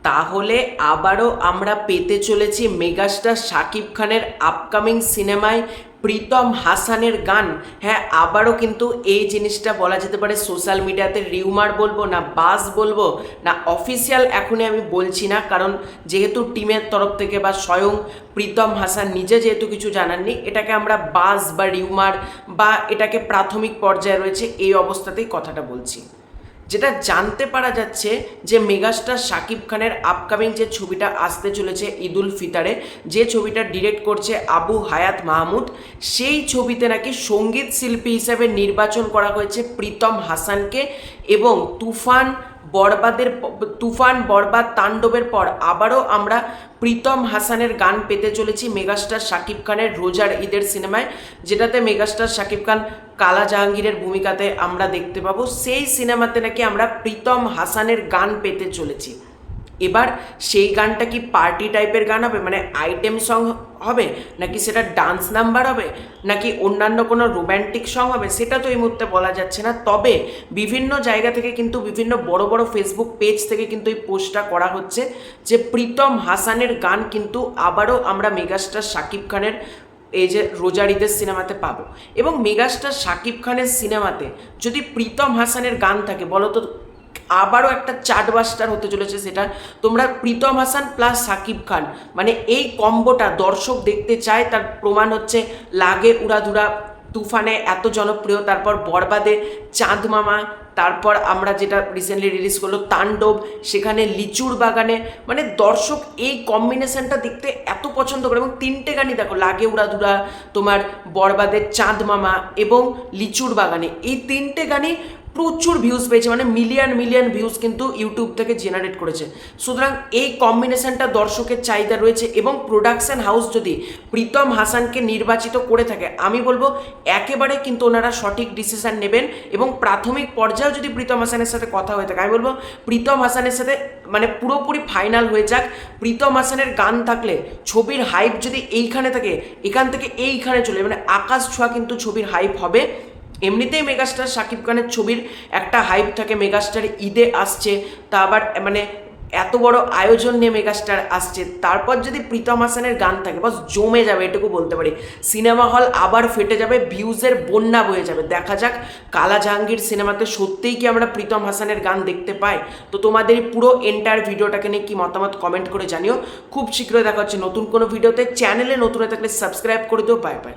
তাহলে আবারও আমরা পেতে চলেছি মেগাস্টার শাকিব খানের আপকামিং সিনেমায় প্রীতম হাসানের গান। হ্যাঁ, আবারও কিন্তু এই জিনিসটা বলা যেতে পারে সোশ্যাল মিডিয়াতে রিউমার বলবো না বাস বলবো না অফিসিয়াল এখনই আমি বলছি না, কারণ যেহেতু টিমের তরফ থেকে বা স্বয়ং প্রীতম হাসান নিজে যেহেতু কিছু জানাননি, এটাকে আমরা বাস বা রিউমার বা এটাকে প্রাথমিক পর্যায়ে রয়েছে এই অবস্থাতেই কথাটা বলছি। যেটা জানতে পারা যাচ্ছে যে মেগাস্টার শাকিব খানের আপকামিং যে ছবিটা আসতে চলেছে ঈদুল ফিতরে, যে ছবিটা ডিরেক্ট করছে আবু হায়াত মাহমুদ, সেই ছবিতে নাকি সঙ্গীত শিল্পী হিসেবে নির্বাচন করা হয়েছে প্রীতম হাসানকে। এবং তুফান বরবাদ তাণ্ডবের পর আবারও আমরা প্রীতম হাসানের গান পেতে চলেছি মেগাস্টার শাকিব খানের রোজার ঈদের সিনেমায়, যেটাতে মেগাস্টার শাকিব খান কালা জাহাঙ্গীরের ভূমিকাতে আমরা দেখতে পাবো। সেই সিনেমাতে নাকি আমরা প্রীতম হাসানের গান পেতে চলেছি। এবার সেই গানটা কি পার্টি টাইপের গান হবে, মানে আইটেম সং হবে, নাকি সেটা ডান্স নাম্বার হবে, নাকি অন্যান্য কোনো রোম্যান্টিক সং হবে, সেটা তো এই মুহূর্তে বলা যাচ্ছে না। তবে বিভিন্ন জায়গা থেকে কিন্তু বিভিন্ন বড় বড় ফেসবুক পেজ থেকে কিন্তু এই পোস্টটা করা হচ্ছে যে প্রীতম হাসানের গান কিন্তু আবারও আমরা মেগাস্টার শাকিব খানের এই যে রোজার ঈদের সিনেমাতে পাবো। এবং মেগাস্টার শাকিব খানের সিনেমাতে যদি প্রীতম হাসানের গান থাকে, বলো তো আবারও একটা চার্টবাস্টার হতে চলেছে সেটা। তোমরা প্রীতম হাসান প্লাস শাকিব খান, মানে এই কম্বোটা দর্শক দেখতে চায়, তার প্রমাণ হচ্ছে লাগে উড়াধুরা তুফানে এত জনপ্রিয়, তারপর বরবাদে চাঁদ মামা, তারপর আমরা যেটা রিসেন্টলি রিলিজ করলো তাণ্ডব, সেখানে লিচুর বাগানে, মানে দর্শক এই কম্বিনেশনটা দেখতে এত পছন্দ করে। এবং তিনটে গানই দেখো, লাগে উড়াধুরা, তোমার বরবাদের চাঁদ মামা এবং লিচুর বাগানে, এই তিনটে গানই প্রচুর ভিউজ পেয়েছে, মানে মিলিয়ন ভিউজ কিন্তু ইউটিউব থেকে জেনারেট করেছে। সুতরাং এই কম্বিনেশনটা দর্শকের চাহিদা রয়েছে। এবং প্রোডাকশন হাউস যদি প্রীতম হাসানকে নির্বাচিত করে থাকে, আমি বলবো একেবারে কিন্তু ওনারা সঠিক ডিসিশন নেবেন। এবং প্রাথমিক পর্যায়েও যদি প্রীতম হাসানের সাথে কথা হয়ে থাকে, আমি বলবো প্রীতম হাসানের সাথে মানে পুরোপুরি ফাইনাল হয়ে যাক। প্রীতম হাসানের গান থাকলে ছবির হাইপ যদি এইখানে থাকে, এখান থেকে এইখানে চলে, মানে আকাশ ছোঁয়া কিন্তু ছবির হাইপ হবে। এমনিতেই মেগাস্টার শাকিব খানের ছবির একটা হাইপ থাকে, মেগাস্টার ঈদে আসছে, তা আবার মানে এত বড় আয়োজন নিয়ে মেগাস্টার আসছে, তারপর যদি প্রীতম হাসানের গান থাকে, বাস জমে যাবে, এটুকু বলতে পারি। সিনেমা হল আবার ফেটে যাবে, ভিউজের বন্যা বয়ে যাবে। দেখা যাক কালা জাহাঙ্গীর সিনেমাতে সত্যিই কি আমরা প্রীতম হাসানের গান দেখতে পাই। তো তোমাদের পুরো এন্টায়ার ভিডিওটাকে নিয়ে কি মতামত কমেন্ট করে জানিও। খুব শীঘ্রই দেখা হচ্ছে নতুন কোনো ভিডিওতে। চ্যানেলে নতুন হয়ে থাকলে সাবস্ক্রাইব করে দিও। Bye bye.